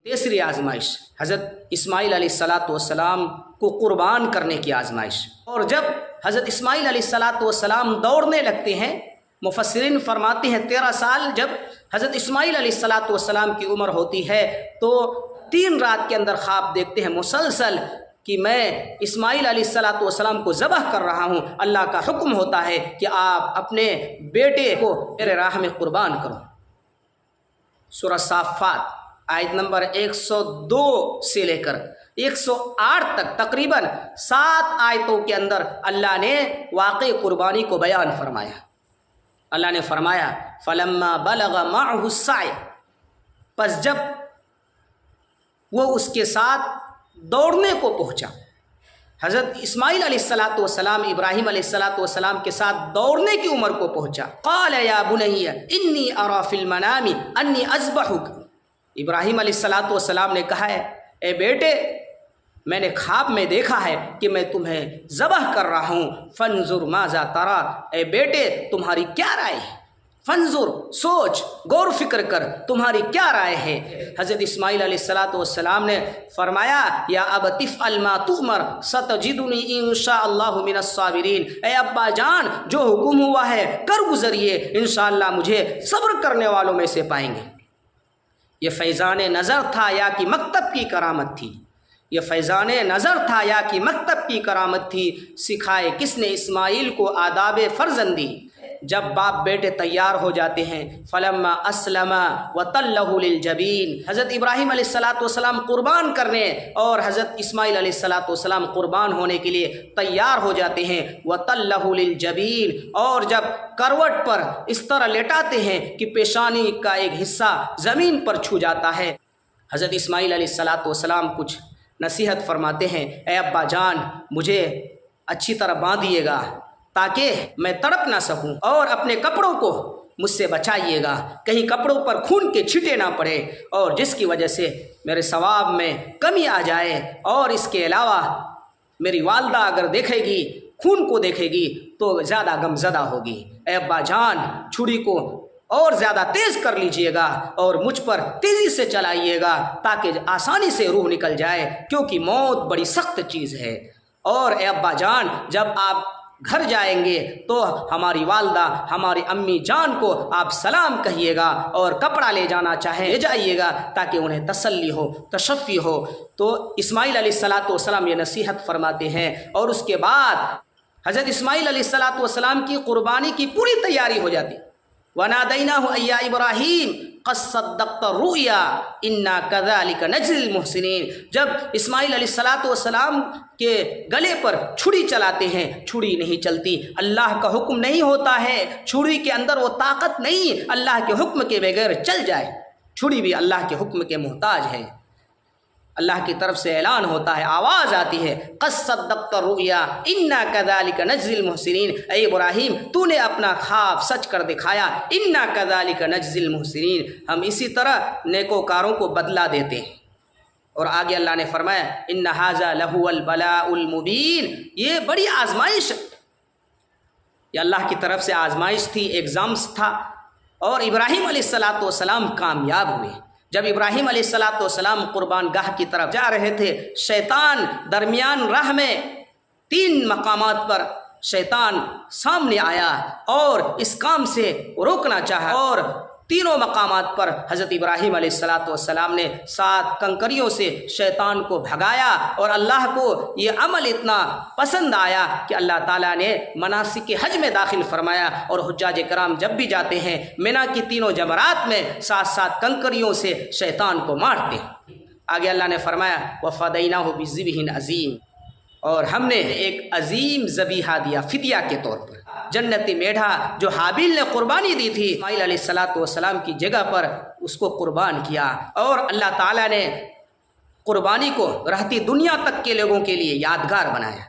تیسری آزمائش حضرت اسماعیل علیہ السلام کو قربان کرنے کی آزمائش۔ اور جب حضرت اسماعیل علیہ السلام دوڑنے لگتے ہیں، مفسرین فرماتے ہیں 13 سال جب حضرت اسماعیل علیہ السلام کی عمر ہوتی ہے تو 3 رات کے اندر خواب دیکھتے ہیں مسلسل کہ میں اسماعیل علیہ السلام کو ذبح کر رہا ہوں، اللہ کا حکم ہوتا ہے کہ آپ اپنے بیٹے کو میرے راہ میں قربان کرو۔ سورہ صافات آیت نمبر 102 سے لے کر 108 تک تقریباً 7 آیتوں کے اندر اللہ نے واقع قربانی کو بیان فرمایا۔ اللہ نے فرمایا فلما بلغ معه السعی، پس جب وہ اس کے ساتھ دوڑنے کو پہنچا، حضرت اسماعیل علیہ السلام ابراہیم علیہ السلام کے ساتھ دوڑنے کی عمر کو پہنچا، قال یا بنی انی اری فی المنام انی اذبحک، ابراہیم علیہ السلام نے کہا ہے اے بیٹے میں نے خواب میں دیکھا ہے کہ میں تمہیں ذبح کر رہا ہوں، فانظر ماذا تری، اے بیٹے تمہاری کیا رائے ہے، فانظر سوچ غور و فکر کر تمہاری کیا رائے ہے۔ حضرت اسماعیل علیہ السلام نے فرمایا یا ابت افعل ما تؤمر ستجدنی ان شاء اللہ من الصابرین، اے ابا جان جو حکم ہوا ہے کر گزریے، انشاءاللہ مجھے صبر کرنے والوں میں سے پائیں گے۔ یہ فیضان نظر تھا یا کہ مکتب کی کرامت تھی، یہ فیضان نظر تھا یا کہ مکتب کی کرامت تھی۔ سکھائے کس نے اسماعیل کو آداب فرزندی؟ جب باپ بیٹے تیار ہو جاتے ہیں، فلما اسلم وتلہ للجبین، حضرت ابراہیم علیہ السلام قربان کرنے اور حضرت اسماعیل علیہ السلام قربان ہونے کے لیے تیار ہو جاتے ہیں، وتلہ للجبین، اور جب کروٹ پر اس طرح لٹاتے ہیں کہ پیشانی کا ایک حصہ زمین پر چھو جاتا ہے، حضرت اسماعیل علیہ السلام کچھ نصیحت فرماتے ہیں، اے ابا جان مجھے اچھی طرح باندھیے گا تاکہ میں تڑپ نہ سکوں، اور اپنے کپڑوں کو مجھ سے بچائیے گا، کہیں کپڑوں پر خون کے چھٹے نہ پڑے اور جس کی وجہ سے میرے ثواب میں کمی آ جائے، اور اس کے علاوہ میری والدہ اگر دیکھے گی خون کو دیکھے گی تو زیادہ غمزدہ ہوگی۔ اے ابا جان چھری کو اور زیادہ تیز کر لیجئے گا اور مجھ پر تیزی سے چلائیے گا تاکہ آسانی سے روح نکل جائے، کیونکہ موت بڑی سخت چیز ہے۔ اور اے ابا جان جب آپ گھر جائیں گے تو ہماری والدہ ہماری امی جان کو آپ سلام کہیے گا اور کپڑا لے جانا چاہیں لے جائیے گا تاکہ انہیں تسلی ہو، تشفی ہو۔ تو اسماعیل علیہ السلام یہ نصیحت فرماتے ہیں، اور اس کے بعد حضرت اسماعیل علیہ السلام کی قربانی کی پوری تیاری ہو جاتی۔ وَنَادَيْنَاهُ أَيَّا إِبْرَاهِيمُ قَدْ صَدَّقْتَ الرُّؤْيَا إِنَّا كَذَلِكَ نَجْزِي الْمُحْسِنِينَ، جب اسماعیل علیہ السلام کے گلے پر چھری چلاتے ہیں، چھری نہیں چلتی، اللہ کا حکم نہیں ہوتا ہے، چھری کے اندر وہ طاقت نہیں اللہ کے حکم کے بغیر چل جائے، چھری بھی اللہ کے حکم کے محتاج ہے، اللہ کی طرف سے اعلان ہوتا ہے، آواز آتی ہے قَدْ صَدَّقْتَ الرُّؤْيَا إِنَّا كَذَلِكَ نَجْزِي الْمُحْسِنِينَ، اے ابراہیم تو نے اپنا خواب سچ کر دکھایا، إِنَّا كَذَلِكَ نَجْزِي الْمُحْسِنِينَ، ہم اسی طرح نیکوکاروں کو بدلہ دیتے ہیں۔ اور آگے اللہ نے فرمایا إِنَّ هَذَا لَهُوَ الْبَلَاءُ الْمُبِينُ، یہ بڑی آزمائش ہے، یہ اللہ کی طرف سے آزمائش تھی، ایگزامس تھا، اور ابراہیم علیہ السلام کامیاب ہوئے۔ جب ابراہیم علیہ السلام قربان گاہ کی طرف جا رہے تھے، شیطان درمیان راہ میں 3 مقامات پر شیطان سامنے آیا اور اس کام سے روکنا چاہا، اور تینوں مقامات پر حضرت ابراہیم علیہ السلام نے 7 کنکریوں سے شیطان کو بھگایا، اور اللہ کو یہ عمل اتنا پسند آیا کہ اللہ تعالیٰ نے مناسک حج میں داخل فرمایا، اور حجاج کرام جب بھی جاتے ہیں مینا کی تینوں جمرات میں 7 کنکریوں سے شیطان کو مارتے ہیں۔ آگے اللہ نے فرمایا وَفَدَيْنَاهُ بِذِبْحٍ عَظِيمٍ، اور ہم نے ایک عظیم ذبیحہ دیا فدیہ کے طور پر، جنتی میڈھا جو حابیل نے قربانی دی تھی اسماعیل علیہ السلام کی جگہ پر اس کو قربان کیا، اور اللہ تعالیٰ نے قربانی کو رہتی دنیا تک کے لوگوں کے لیے یادگار بنایا۔